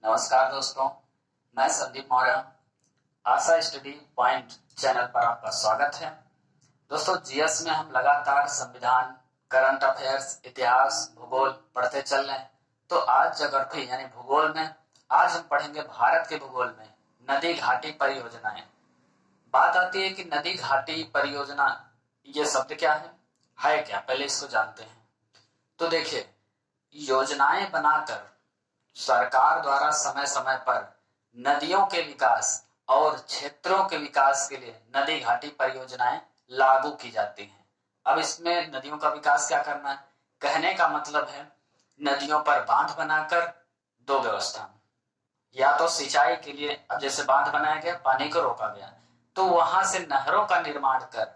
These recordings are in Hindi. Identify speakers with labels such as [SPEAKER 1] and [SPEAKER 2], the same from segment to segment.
[SPEAKER 1] नमस्कार दोस्तों, मैं संदीप मौर्य। आशा स्टडी पॉइंट चैनल पर आपका स्वागत है। दोस्तों, जीएस में हम लगातार संविधान, करंट अफेयर्स, इतिहास, भूगोल पढ़ते चल रहे हैं। तो आज ज्योग्राफी यानी भूगोल में आज हम पढ़ेंगे भारत के भूगोल में नदी घाटी परियोजनाएं। बात आती है कि नदी घाटी परियोजना ये शब्द क्या है क्या, पहले इसको जानते हैं। तो देखिए, योजनाएं बनाकर सरकार द्वारा समय समय पर नदियों के विकास और क्षेत्रों के विकास के लिए नदी घाटी परियोजनाएं लागू की जाती हैं। अब इसमें नदियों का विकास क्या करना है, कहने का मतलब है नदियों पर बांध बनाकर दो व्यवस्था, या तो सिंचाई के लिए, अब जैसे बांध बनाया गया, पानी को रोका गया, तो वहां से नहरों का निर्माण कर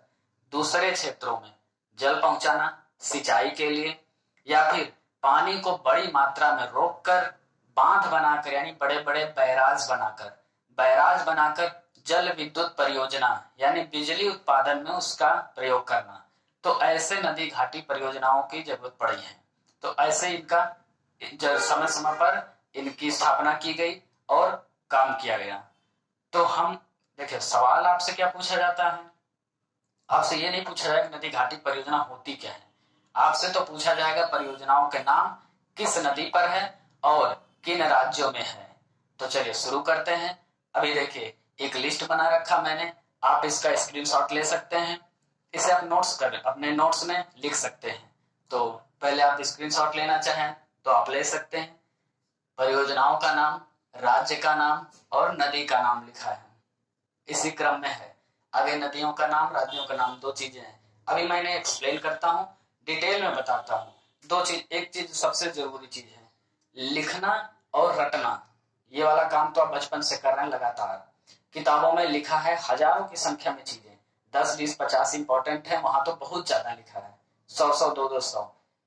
[SPEAKER 1] दूसरे क्षेत्रों में जल पहुंचाना सिंचाई के लिए, या फिर पानी को बड़ी मात्रा में रोककर बांध बनाकर यानी बड़े बड़े बैराज बनाकर जल विद्युत परियोजना यानी बिजली उत्पादन में उसका प्रयोग करना। तो ऐसे नदी घाटी परियोजनाओं की जरूरत पड़ी है। तो ऐसे इनका समय समय पर इनकी स्थापना की गई और काम किया गया। तो हम देखिए, सवाल आपसे क्या पूछा जाता है, आपसे ये नहीं पूछा जाएगा नदी घाटी परियोजना होती क्या है, आपसे तो पूछा जाएगा परियोजनाओं के नाम किस नदी पर है और किन राज्यों में है। तो चलिए शुरू करते हैं। अभी देखिए, एक लिस्ट बना रखा मैंने, आप इसका स्क्रीनशॉट ले सकते हैं, इसे आप अपने नोट्स में लिख सकते हैं। तो पहले आप स्क्रीनशॉट लेना चाहें तो आप ले सकते हैं। परियोजनाओं का नाम, राज्य का नाम और नदी का नाम लिखा है, इसी क्रम में है। आगे नदियों का नाम, राज्यों का नाम, दो चीजें हैं। अभी मैंने एक्सप्लेन करता हूँ, डिटेल में बताता हूँ। दो चीज, एक चीज सबसे जरूरी चीज है, लिखना और रटना। ये वाला काम तो आप बचपन से कर रहे हैं लगातार। किताबों में लिखा है हजारों की संख्या में चीजें, 10, 20, 50 इंपॉर्टेंट है, वहां तो बहुत ज्यादा लिखा है, 100, 200।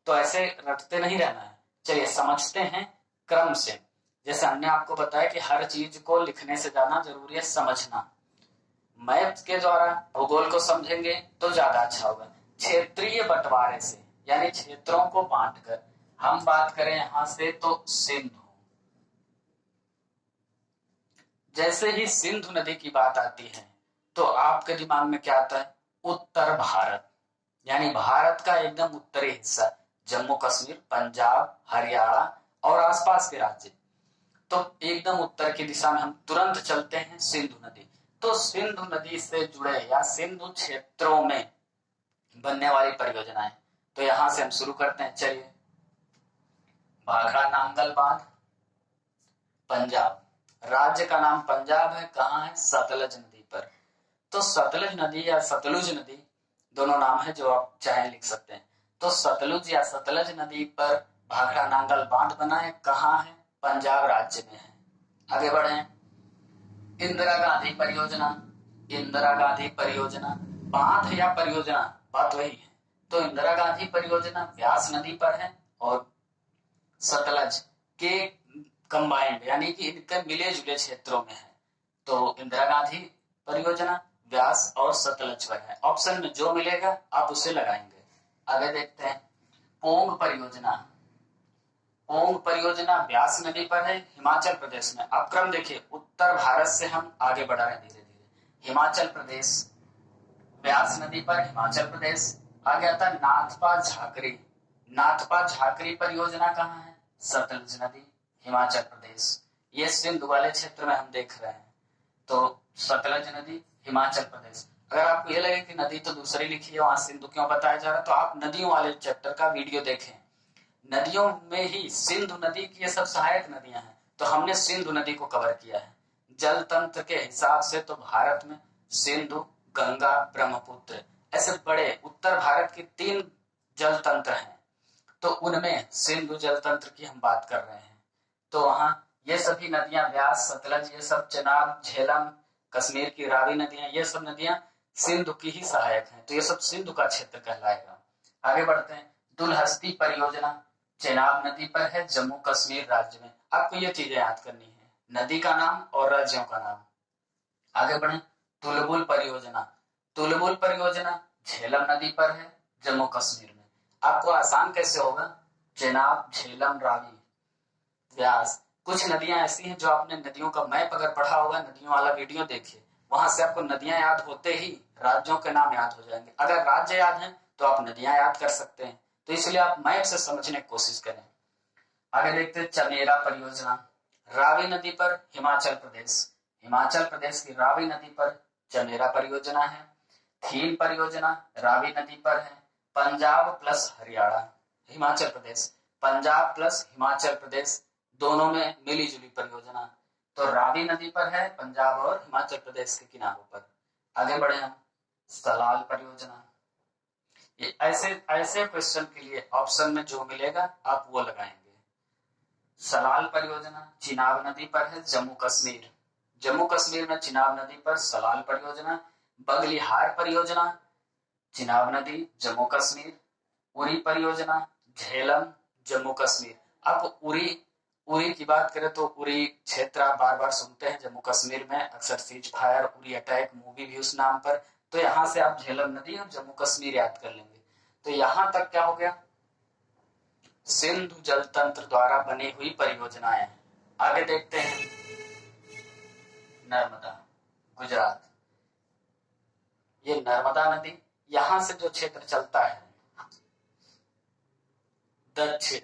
[SPEAKER 1] तो ऐसे रटते नहीं रहना है। चलिए समझते हैं क्रम से। जैसे हमने आपको बताया कि हर चीज को लिखने से ज्यादा जरूरी है समझना। मैप के द्वारा भूगोल को समझेंगे तो ज्यादा अच्छा होगा। क्षेत्रीय बंटवारे से यानी क्षेत्रों को बांटकर, हम बात करें यहां से तो सिंधु। जैसे ही सिंधु नदी की बात आती है तो आपके दिमाग में क्या आता है, उत्तर भारत, यानी भारत का एकदम उत्तरी हिस्सा, जम्मू कश्मीर, पंजाब, हरियाणा और आसपास के राज्य। तो एकदम उत्तर की दिशा में हम तुरंत चलते हैं सिंधु नदी। तो सिंधु नदी से जुड़े या सिंधु क्षेत्रों में बनने वाली परियोजनाएं, तो यहां से हम शुरू करते हैं। चलिए, भाखड़ा नांगल बांध, पंजाब, राज्य का नाम पंजाब है, कहाँ है, सतलज नदी पर। तो सतलज नदी या सतलुज नदी, दोनों नाम है, जो आप चाहे लिख सकते हैं। तो सतलुज या सतलज नदी पर भाखड़ा नांगल बांध बना है, कहाँ है, पंजाब राज्य में है। आगे बढ़े, इंदिरा गांधी परियोजना। इंदिरा गांधी परियोजना बांध या परियोजना, बात वही है। तो इंदिरा गांधी परियोजना व्यास नदी पर है और सतलज के कंबाइंड यानी कि इनके मिले जुले क्षेत्रों में है। तो इंदिरा गांधी परियोजना व्यास और सतलज पर है। ऑप्शन में जो मिलेगा आप उसे लगाएंगे। आगे देखते हैं, पोंग परियोजना। पोंग परियोजना व्यास नदी पर है, हिमाचल प्रदेश में। अब क्रम देखिए, उत्तर भारत से हम आगे बढ़ा रहे हैं धीरे धीरे। हिमाचल प्रदेश, व्यास नदी पर हिमाचल प्रदेश। आगे आता है नाथपा झाकरी। नाथपा झाकरी परियोजना कहाँ है, सतलज नदी, हिमाचल प्रदेश। ये सिंधु वाले क्षेत्र में हम देख रहे हैं। तो सतलज नदी, हिमाचल प्रदेश। अगर आपको ये लगे कि नदी तो दूसरी लिखी है, वहां सिंधु क्यों बताया जा रहा है, तो आप नदियों वाले चैप्टर का वीडियो देखें। नदियों में ही सिंधु नदी की ये सब सहायक नदियां हैं, तो हमने सिंधु नदी को कवर किया है। जल तंत्र के हिसाब से तो भारत में सिंधु, गंगा, ब्रह्मपुत्र, ऐसे बड़े उत्तर भारत के 3 जल तंत्र हैं। तो उनमें सिंधु जल तंत्र की हम बात कर रहे हैं। तो वहां ये सभी नदियां, व्यास, सतलज, ये सब, चेनाब, झेलम, कश्मीर की रावी नदियां, ये सब नदियां सिंधु की ही सहायक हैं। तो ये सब सिंधु का क्षेत्र कहलाएगा। आगे बढ़ते हैं, दुलहस्ती परियोजना चेनाब नदी पर है, जम्मू कश्मीर राज्य में। आपको ये चीजें याद करनी है, नदी का नाम और राज्यों का नाम। आगे बढ़े, तुलबुल परियोजना। तुलबुल परियोजना झेलम नदी पर है, जम्मू कश्मीर में। आपको आसान कैसे होगा, चेनाब, झेलम, रावी, व्यास, कुछ नदियां ऐसी हैं जो आपने नदियों का मैप अगर पढ़ा होगा, नदियों वाला वीडियो देखिए, वहां से आपको नदियां याद होते ही राज्यों के नाम याद हो जाएंगे। अगर राज्य याद है तो आप नदियां याद कर सकते हैं। तो इसलिए आप मैप से समझने की कोशिश करें। आगे देखते हैं चमेरा परियोजना, रावी नदी पर हिमाचल प्रदेश। हिमाचल प्रदेश की रावी नदी पर चमेरा परियोजना है। थीम परियोजना रावी नदी पर है। पंजाब प्लस हरियाणा, हिमाचल प्रदेश, पंजाब प्लस हिमाचल प्रदेश दोनों में मिली जुली परियोजना, तो रावी नदी पर है, पंजाब और हिमाचल प्रदेश के किनारों पर। आगे बढ़े हम, सलाल परियोजना। ये ऐसे ऐसे क्वेश्चन के लिए ऑप्शन में जो मिलेगा आप वो लगाएंगे। सलाल परियोजना चिनाब नदी पर है, जम्मू कश्मीर। जम्मू कश्मीर में चिनाब नदी पर सलाल परियोजना। बगलिहार परियोजना चिनाब नदी, जम्मू कश्मीर। उरी परियोजना झेलम, जम्मू कश्मीर। अब उरी की बात करें तो उरी क्षेत्र आप बार बार सुनते हैं जम्मू कश्मीर में, अक्सर cease fire, Uri attack movie भी उस नाम पर। तो यहां से आप झेलम नदी और जम्मू कश्मीर याद कर लेंगे। तो यहां तक क्या हो गया, सिंधु जल तंत्र द्वारा बनी हुई परियोजनाएं। आगे देखते हैं नर्मदा, गुजरात। ये नर्मदा नदी, यहां से जो क्षेत्र चलता है दक्षिण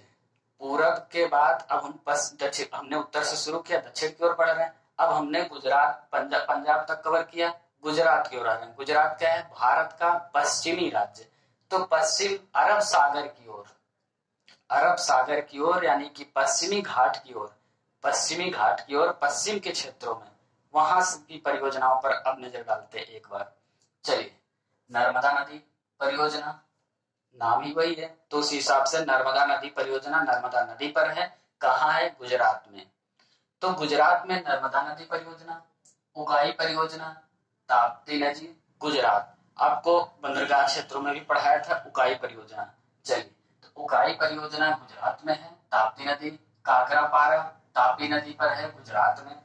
[SPEAKER 1] पूरब के बाद, अब हम दक्षिण, हमने उत्तर से शुरू किया, दक्षिण की ओर बढ़ रहे हैं। अब हमने गुजरात पंजाब तक कवर किया, गुजरात की ओर आ रहे हैं। गुजरात क्या है, भारत का पश्चिमी राज्य। तो पश्चिम अरब सागर की ओर, अरब सागर की ओर यानी कि पश्चिमी घाट की ओर, पश्चिमी घाट की ओर, पश्चिम के क्षेत्रों में, वहां की परियोजनाओं पर अब नजर डालते हैं एक बार। चलिए, नर्मदा नदी परियोजना, नाम ही वही है, तो उस हिसाब से नर्मदा नदी परियोजना नर्मदा नदी पर है। कहाँ है, गुजरात में। तो गुजरात में नर्मदा नदी परियोजना, उकाई परियोजना, ताप्ती नदी, गुजरात। आपको बंदरगाह क्षेत्रों में भी पढ़ाया था उकाई परियोजना। चलिए, तो उकाई परियोजना गुजरात में है। ताप्ती नदी, काकरापारा तापी नदी पर है गुजरात में।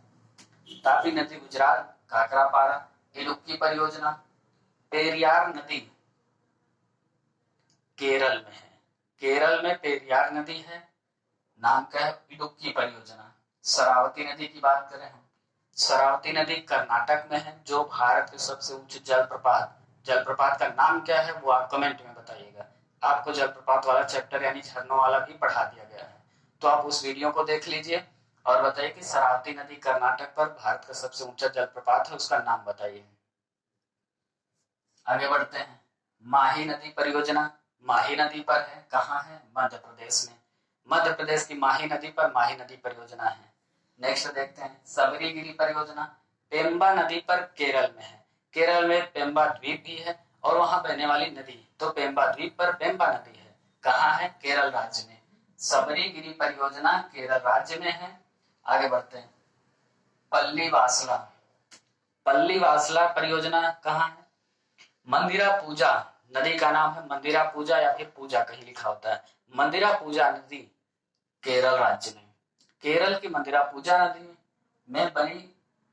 [SPEAKER 1] तापी नदी गुजरात, काकरापारा। इडुक्की परियोजना, पेरियार नदी केरल में है। केरल में पेरियार नदी है, नाम क्या है, इडुक्की परियोजना। शरावती नदी की बात करें हम, शरावती नदी कर्नाटक में है, जो भारत के सबसे ऊंचे जलप्रपात का नाम क्या है वो आप कमेंट में बताइएगा। आपको जलप्रपात वाला चैप्टर यानी झरनों वाला भी पढ़ा दिया गया है, तो आप उस वीडियो को देख लीजिए और बताइए कि शरावती नदी कर्नाटक पर भारत का सबसे ऊंचा जलप्रपात है, उसका नाम बताइए। आगे बढ़ते हैं, माही नदी परियोजना, माही नदी पर है, कहाँ है, मध्य प्रदेश में। मध्य प्रदेश की माही नदी पर माही नदी परियोजना है। नेक्स्ट देखते हैं सबरीगिरी परियोजना, पेम्बा नदी पर केरल में है। केरल में पेम्बा द्वीप भी है और वहां बहने वाली नदी, तो पेम्बा द्वीप पर पेम्बा नदी है। कहाँ है, केरल राज्य में। सबरीगिरी परियोजना केरल राज्य में है। आगे बढ़ते हैं, पल्लीवासला, पल्लीवासला परियोजना कहाँ है, मंदिरा पूजा नदी का नाम है, मंदिरा पूजा या फिर पूजा कहीं लिखा होता है। मंदिरा पूजा नदी केरल राज्य में, केरल की मंदिरा पूजा नदी में बनी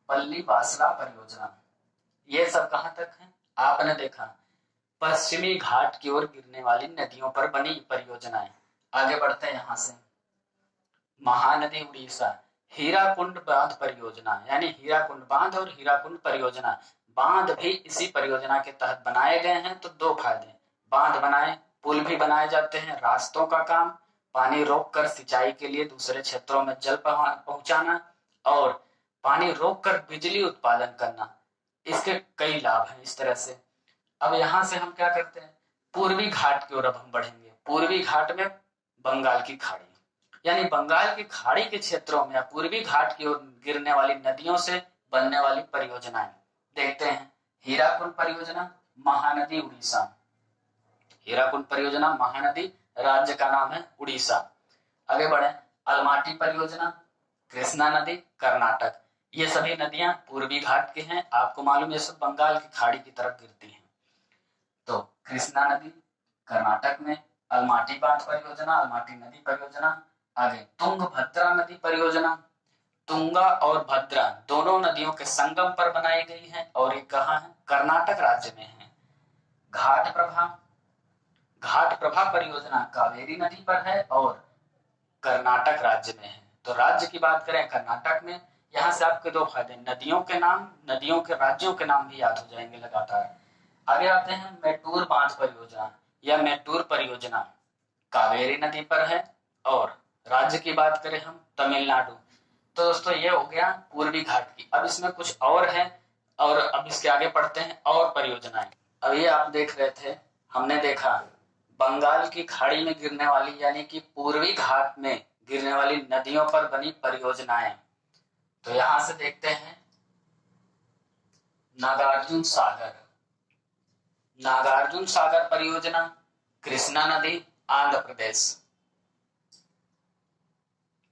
[SPEAKER 1] पल्लीवासला परियोजना। ये सब कहां तक है, आपने देखा पश्चिमी घाट की ओर गिरने वाली नदियों पर बनी परियोजनाएं। आगे बढ़ते हैं यहां से, महानदी उड़ीसा, हीराकुंड बांध परियोजना, यानी हीराकुंड बांध और हीराकुंड परियोजना। बांध भी इसी परियोजना के तहत बनाए गए हैं। तो दो फायदे, बांध बनाए, पुल भी बनाए जाते हैं, रास्तों का काम, पानी रोककर सिंचाई के लिए दूसरे क्षेत्रों में जल पहुंचाना और पानी रोककर बिजली उत्पादन करना, इसके कई लाभ हैं इस तरह से। अब यहां से हम क्या करते हैं, पूर्वी घाट की ओर अब हम बढ़ेंगे। पूर्वी घाट में बंगाल की खाड़ी, यानी बंगाल की खाड़ी के क्षेत्रों में पूर्वी घाट की ओर गिरने वाली नदियों से बनने वाली परियोजनाएं देखते हैं। हीराकुंड परियोजना, महानदी उड़ीसा। हीराकुंड परियोजना महानदी, राज्य का नाम है उड़ीसा। आगे बढ़े, अलमाटी परियोजना, कृष्णा नदी, कर्नाटक। ये सभी नदियां पूर्वी घाट के हैं, आपको मालूम है सब बंगाल की खाड़ी की तरफ गिरती हैं। तो कृष्णा नदी कर्नाटक में, अलमाटी बांध परियोजना, अलमाटी नदी परियोजना। आगे तुंगभद्रा नदी परियोजना, तुंगा और भद्रा दोनों नदियों के संगम पर बनाई गई है और ये कहाँ है, कर्नाटक राज्य में है। घाट प्रभा, घाट प्रभा परियोजना कावेरी नदी पर है और कर्नाटक राज्य में है। तो राज्य की बात करें कर्नाटक में, यहाँ से आपके दो फायदे, नदियों के नाम, नदियों के राज्यों के नाम भी याद हो जाएंगे लगातार। आगे आते हैं मेट्टूर बांध परियोजना। यह मेट्टूर परियोजना कावेरी नदी पर है और राज्य की बात करें हम तमिलनाडु। तो दोस्तों ये हो गया पूर्वी घाट की। अब इसमें कुछ और है और अब इसके आगे पढ़ते हैं और परियोजनाएं। अब ये आप देख रहे थे, हमने देखा बंगाल की खाड़ी में गिरने वाली यानी कि पूर्वी घाट में गिरने वाली नदियों पर बनी परियोजनाएं। तो यहां से देखते हैं नागार्जुन सागर। नागार्जुन सागर परियोजना कृष्णा नदी आंध्र प्रदेश,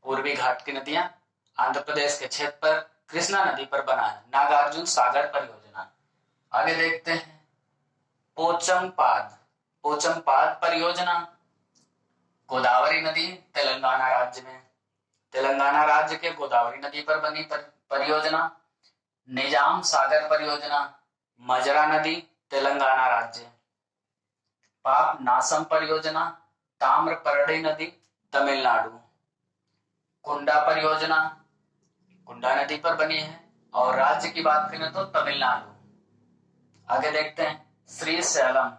[SPEAKER 1] पूर्वी घाट की नदियां आंध्र प्रदेश के क्षेत्र पर कृष्णा नदी पर बना है नागार्जुन सागर परियोजना। आगे देखते हैं पोचमपाद। पोचमपाद परियोजना गोदावरी नदी तेलंगाना राज्य में, तेलंगाना राज्य के गोदावरी नदी पर बनी परियोजना। निजाम सागर परियोजना मजरा नदी तेलंगाना राज्य। पाप नासम परियोजना ताम्रपर्णी नदी तमिलनाडु। कुंडा परियोजना कुंडा नदी पर बनी है और राज्य की बात करें तो तमिलनाडु। आगे देखते हैं श्री सैलम।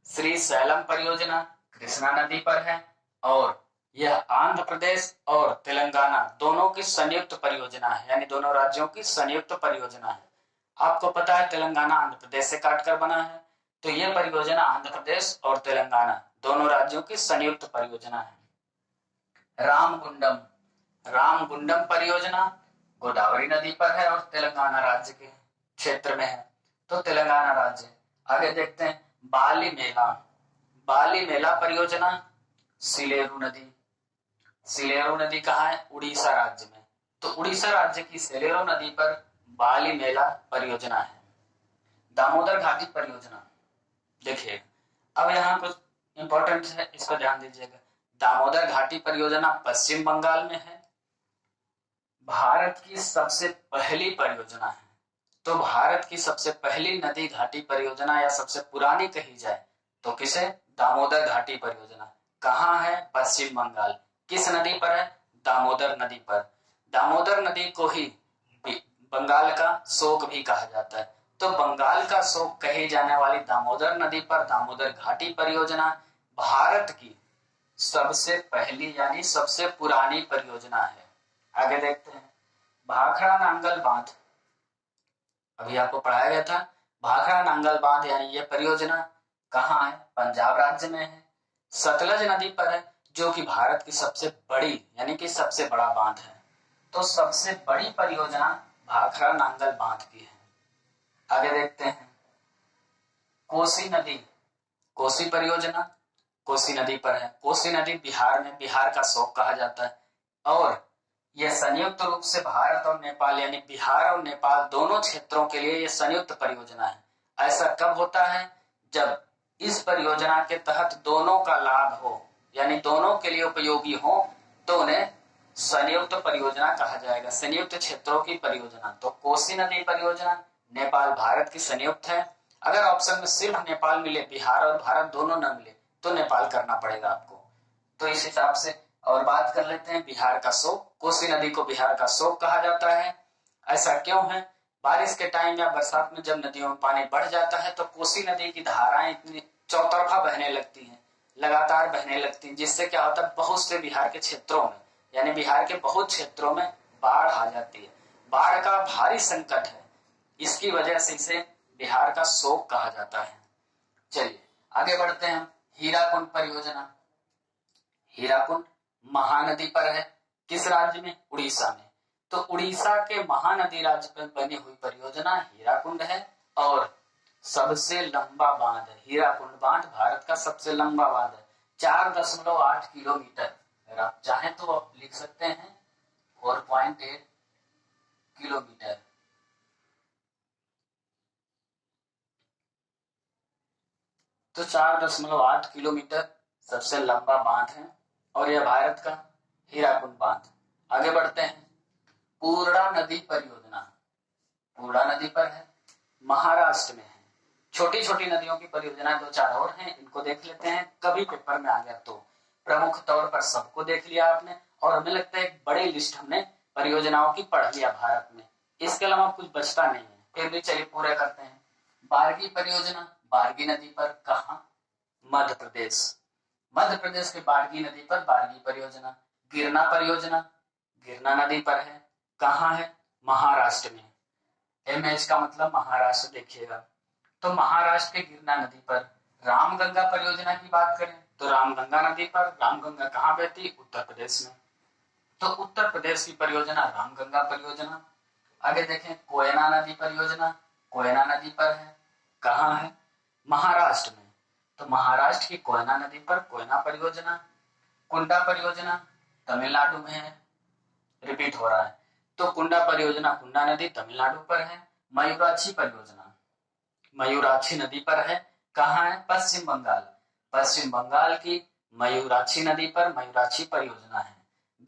[SPEAKER 1] श्री सैलम परियोजना कृष्णा नदी पर है और यह आंध्र प्रदेश और तेलंगाना दोनों की संयुक्त परियोजना है, यानी दोनों राज्यों की संयुक्त परियोजना है। आपको पता है तेलंगाना आंध्र प्रदेश से काटकर बना है, तो यह परियोजना आंध्र प्रदेश और तेलंगाना दोनों राज्यों की संयुक्त परियोजना है। रामगुंडम। रामगुंडम परियोजना गोदावरी नदी पर है और तेलंगाना राज्य के क्षेत्र में है, तो तेलंगाना राज्य। आगे देखते हैं बाली मेला। बाली मेला परियोजना सिलेरू नदी। सिलेरू नदी कहाँ है? उड़ीसा राज्य में, तो उड़ीसा राज्य की सिलेरू नदी पर बाली मेला परियोजना है। दामोदर घाटी परियोजना देखिए, अब यहाँ कुछ इंपॉर्टेंट है, इस पर ध्यान दीजिएगा। दामोदर घाटी परियोजना पश्चिम बंगाल में है, भारत की सबसे पहली परियोजना है। तो भारत की सबसे पहली नदी घाटी परियोजना या सबसे पुरानी कही जाए तो किसे? दामोदर घाटी परियोजना। कहाँ है? पश्चिम बंगाल। किस नदी पर है? दामोदर नदी पर। दामोदर नदी को ही बंगाल का शोक भी कहा जाता है, तो बंगाल का शोक कही जाने वाली दामोदर नदी पर दामोदर घाटी परियोजना भारत की सबसे पहली यानी सबसे पुरानी परियोजना है। आगे देखते हैं भाखड़ा नांगल बांध। अभी आपको पढ़ाया गया था भाखड़ा नांगल बांध, यानी ये परियोजना कहाँ है? पंजाब राज्य में है, सतलज नदी पर है, जो कि भारत की सबसे बड़ी यानी कि सबसे बड़ा बांध है। तो सबसे बड़ी परियोजना भाखड़ा नांगल बांध की है। आगे देखते हैं कोसी नदी। कोसी परियोजना कोसी नदी पर है। कोसी नदी बिहार में, बिहार का शोक कहा जाता है और यह संयुक्त रूप से भारत और नेपाल यानी बिहार और नेपाल दोनों क्षेत्रों के लिए यह संयुक्त परियोजना है। ऐसा कब होता है? जब इस परियोजना के तहत दोनों का लाभ हो यानी दोनों के लिए उपयोगी हो तो उन्हें संयुक्त परियोजना कहा जाएगा, संयुक्त क्षेत्रों की परियोजना। तो कोसी नदी परियोजना नेपाल भारत की संयुक्त है। अगर ऑप्शन में सिर्फ नेपाल मिले, बिहार और भारत दोनों न मिले, तो नेपाल करना पड़ेगा आपको। तो इस हिसाब से और बात कर लेते हैं बिहार का शोक। कोसी नदी को बिहार का शोक कहा जाता है। ऐसा क्यों है? बारिश के टाइम या बरसात में जब नदियों में पानी बढ़ जाता है तो कोसी नदी की धाराएं इतनी चौतरफा बहने लगती हैं, लगातार बहने लगती हैं, जिससे क्या होता है बहुत से बिहार के क्षेत्रों में यानी बिहार के बहुत क्षेत्रों में बाढ़ आ जाती है। बाढ़ का भारी संकट है, इसकी वजह से इसे बिहार का शोक कहा जाता है। चलिए आगे बढ़ते हैं। हीराकुंड परियोजना। हीराकुंड महानदी पर है, किस राज्य में? उड़ीसा में। तो उड़ीसा के महानदी राज्य पर बनी हुई परियोजना हीराकुंड है और सबसे लंबा बांध है। हीराकुंड बांध भारत का सबसे लंबा बांध है, 4.8 किलोमीटर। अगर आप चाहें तो आप लिख सकते हैं 4.8 किलोमीटर। तो 4.8 किलोमीटर सबसे लंबा बांध है और यह भारत का हीराकुंड बांध। आगे बढ़ते हैं पूर्णा नदी परियोजना। पूर्णा नदी पर है, महाराष्ट्र में है। छोटी छोटी नदियों की परियोजना दो चार और हैं, इनको देख लेते हैं, कभी पेपर में आ गया तो। प्रमुख तौर पर सबको देख लिया आपने और हमें लगता है एक बड़ी लिस्ट हमने परियोजनाओं की पढ़ लिया भारत में, इसके अलावा कुछ बचता नहीं है। फिर भी चलिए पूरा करते हैं। बारगी परियोजना, बारगी नदी पर, कहा? मध्य प्रदेश। मध्य प्रदेश के बारगी नदी पर बारगी परियोजना। गिरना परियोजना, गिरना नदी पर है, कहाँ है? महाराष्ट्र में। एमएच का मतलब महाराष्ट्र देखिएगा। तो महाराष्ट्र के गिरना नदी पर। रामगंगा परियोजना की बात करें तो रामगंगा नदी पर। रामगंगा कहाँ बहती? उत्तर प्रदेश में। तो उत्तर प्रदेश की परियोजना रामगंगा परियोजना। आगे देखें, कोयना नदी परियोजना, कोयना नदी पर है, कहाँ है? महाराष्ट्र में। तो महाराष्ट्र की कोयना नदी पर कोयना परियोजना। कुंडा परियोजना तमिलनाडु में है, रिपीट हो रहा है। तो कुंडा परियोजना कुंडा नदी तमिलनाडु पर है। मयूराक्षी परियोजना मयूराक्षी नदी पर है, कहाँ है? पश्चिम बंगाल। पश्चिम बंगाल की मयूराक्षी नदी पर मयूराक्षी परियोजना है।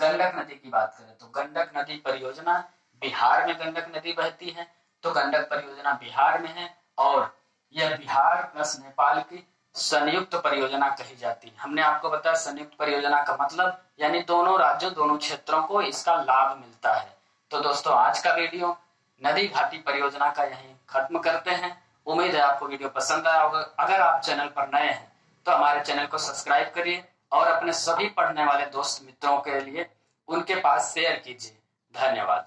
[SPEAKER 1] गंडक नदी की बात करें तो गंडक नदी परियोजना बिहार में गंडक नदी बहती है, तो गंडक परियोजना बिहार में है और यह बिहार प्लस नेपाल की संयुक्त परियोजना कही जाती है। हमने आपको बताया संयुक्त परियोजना का मतलब यानी दोनों राज्यों दोनों क्षेत्रों को इसका लाभ मिलता है। तो दोस्तों आज का वीडियो नदी घाटी परियोजना का यहीं खत्म करते हैं। उम्मीद है आपको वीडियो पसंद आया होगा। अगर आप चैनल पर नए हैं तो हमारे चैनल को सब्सक्राइब करिए और अपने सभी पढ़ने वाले दोस्त मित्रों के लिए उनके पास शेयर कीजिए। धन्यवाद।